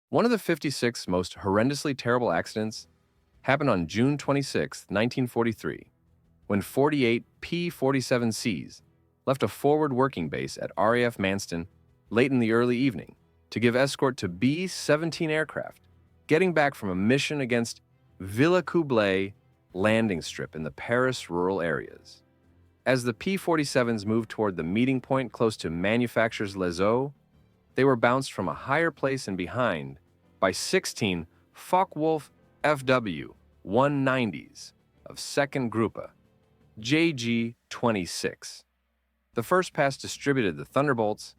One of the 56 most horrendously terrible accidents happened on June 26, 1943, when 48 P-47Cs left a forward working base at RAF Manston late in the early evening to give escort to B-17 aircraft, getting back from a mission against Villa Coublay landing strip in the Paris rural areas. As the P-47s moved toward the meeting point close to manufacturers Les Eaux, they were bounced from a higher place and behind by 16 Focke-Wulf FW-190s of 2nd Gruppe, JG-26. The first pass distributed the Thunderbolts,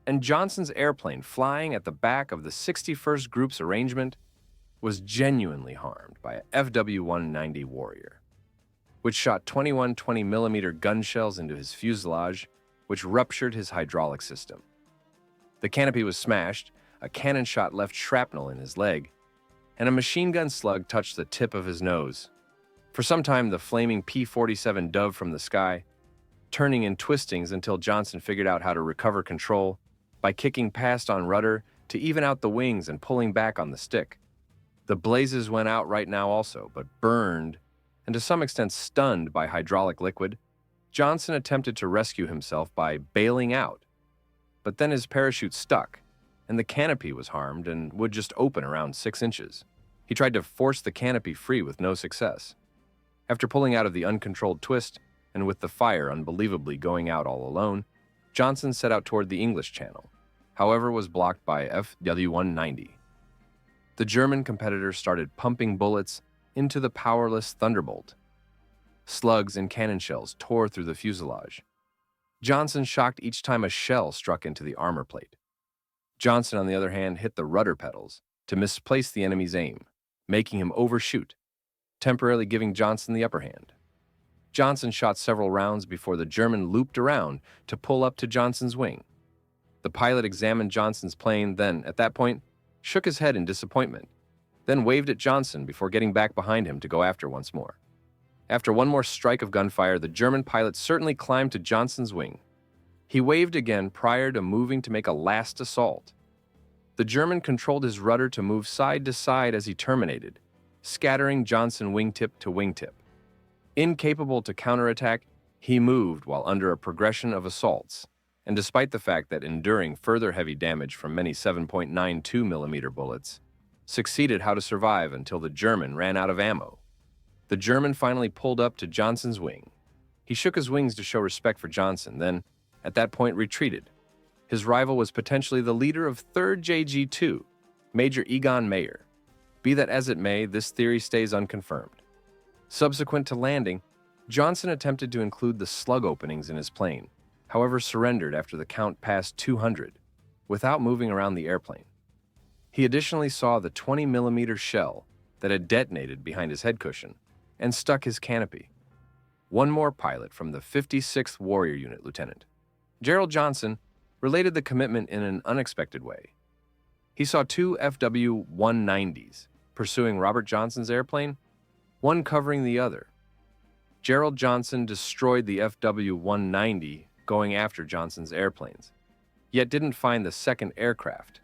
and Johnson's airplane flying at the back of the 61st Group's arrangement was genuinely harmed by a FW-190 Warrior, which shot 21 20mm gun shells into his fuselage, which ruptured his hydraulic system. The canopy was smashed, a cannon shot left shrapnel in his leg, and a machine gun slug touched the tip of his nose. For some time, the flaming P-47 dove from the sky, turning in twistings until Johnson figured out how to recover control by kicking past on rudder to even out the wings and pulling back on the stick. The blazes went out right now also, but burned, and to some extent stunned by hydraulic liquid. Johnson attempted to rescue himself by bailing out, but then his parachute stuck, and the canopy was harmed and would just open around 6 inches. He tried to force the canopy free with no success. After pulling out of the uncontrolled twist, and with the fire unbelievably going out all alone, Johnson set out toward the English Channel, however was blocked by FW-190. The German competitor started pumping bullets into the powerless Thunderbolt. Slugs and cannon shells tore through the fuselage. Johnson shocked each time a shell struck into the armor plate. Johnson, on the other hand, hit the rudder pedals to misplace the enemy's aim, making him overshoot, temporarily giving Johnson the upper hand. Johnson shot several rounds before the German looped around to pull up to Johnson's wing. The pilot examined Johnson's plane, then, at that point, shook his head in disappointment, then waved at Johnson before getting back behind him to go after once more. After one more strike of gunfire, the German pilot certainly climbed to Johnson's wing. He waved again prior to moving to make a last assault. The German controlled his rudder to move side to side as he terminated, scattering Johnson wingtip to wingtip. Incapable to counterattack, he moved while under a progression of assaults, and despite the fact that enduring further heavy damage from many 7.92mm bullets, succeeded how to survive until the German ran out of ammo. The German finally pulled up to Johnson's wing. He shook his wings to show respect for Johnson, then, at that point, retreated. His rival was potentially the leader of 3rd JG2, Major Egon Mayer. Be that as it may, this theory stays unconfirmed. Subsequent to landing, Johnson attempted to include the slug openings in his plane, however surrendered after the count passed 200, without moving around the airplane. He additionally saw the 20mm shell that had detonated behind his head cushion and stuck his canopy. One more pilot from the 56th Warrior Unit, Lieutenant Gerald Johnson, related the commitment in an unexpected way. He saw 2 FW-190s pursuing Robert Johnson's airplane, one covering the other. Gerald Johnson destroyed the FW-190 going after Johnson's airplanes, yet didn't find the second aircraft.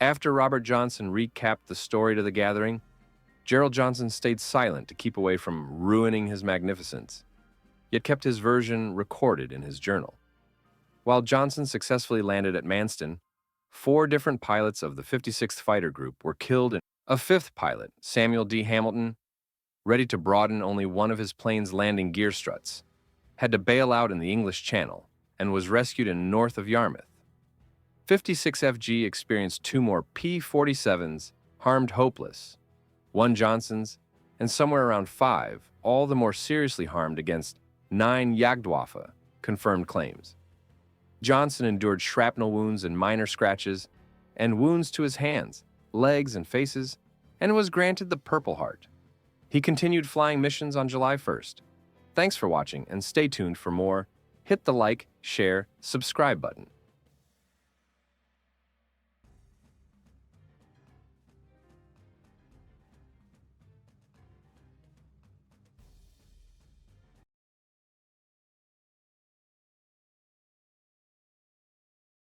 After Robert Johnson recapped the story to the gathering, Gerald Johnson stayed silent to keep away from ruining his magnificence, yet kept his version recorded in his journal. While Johnson successfully landed at Manston, 4 different pilots of the 56th Fighter Group were killed, and a 5th pilot, Samuel D. Hamilton, ready to broaden only one of his plane's landing gear struts, had to bail out in the English Channel and was rescued in north of Yarmouth. 56FG experienced 2 more P-47s, harmed hopeless, 1 Johnson's, and somewhere around 5, all the more seriously harmed against 9 Jagdwaffe, confirmed claims. Johnson endured shrapnel wounds and minor scratches, and wounds to his hands, legs, and faces, and was granted the Purple Heart. He continued flying missions on July 1st. Thanks for watching, and stay tuned for more. Hit the like, share, subscribe button.